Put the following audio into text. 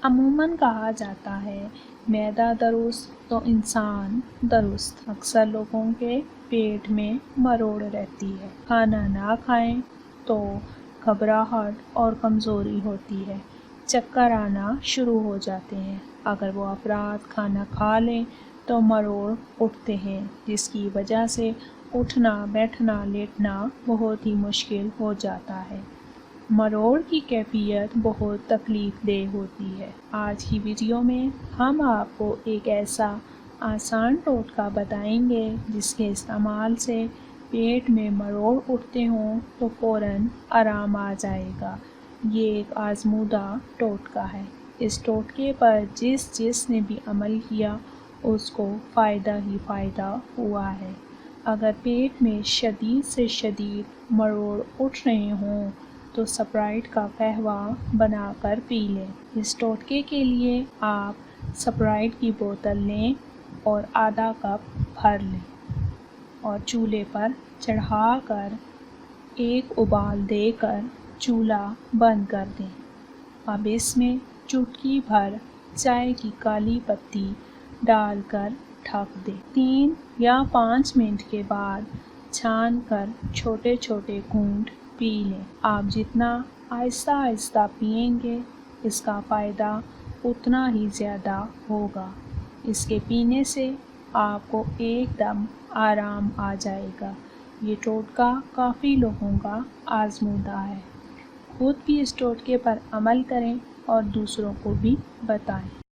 عموماً کہا جاتا ہے معدہ درست تو انسان درست۔ اکثر لوگوں کے پیٹ میں مروڑ رہتی ہے۔ کھانا نہ کھائیں تو گھبراہٹ اور کمزوری ہوتی ہے، چکر آنا شروع ہو جاتے ہیں۔ اگر وہ افراد کھانا کھا لیں تو مروڑ اٹھتے ہیں، جس کی وجہ سے اٹھنا، بیٹھنا، لیٹنا بہت ہی مشکل ہو جاتا ہے۔ مروڑ کی کیفیت بہت تکلیف دہ ہوتی ہے۔ آج کی ویڈیو میں ہم آپ کو ایک ایسا آسان ٹوٹکا بتائیں گے جس کے استعمال سے پیٹ میں مروڑ اٹھتے ہوں تو فوراً آرام آ جائے گا۔ یہ ایک آزمودہ ٹوٹکا ہے۔ اس ٹوٹکے پر جس نے بھی عمل کیا اس کو فائدہ ہی فائدہ ہوا ہے۔ اگر پیٹ میں شدید سے شدید مروڑ اٹھ رہے ہوں تو اسپرائٹ کا قہوہ بنا کر پی لیں۔ اس ٹوٹکے کے لیے آپ اسپرائٹ کی بوتل لیں اور آدھا کپ بھر لیں اور چولہے پر چڑھا کر ایک ابال دے کر چولہا بند کر دیں۔ اب اس میں چٹکی بھر چائے کی کالی پتی ڈال کر ڈھک دیں۔ 3 یا 5 منٹ کے بعد چھان کر چھوٹے چھوٹے گھونٹ پی لیں۔ آپ جتنا آہستہ آہستہ پئیں گے اس کا فائدہ اتنا ہی زیادہ ہوگا۔ اس کے پینے سے آپ کو ایک دم آرام آ جائے گا۔ یہ ٹوٹکا کافی لوگوں کا آزمودہ ہے۔ خود بھی اس ٹوٹکے پر عمل کریں اور دوسروں کو بھی بتائیں۔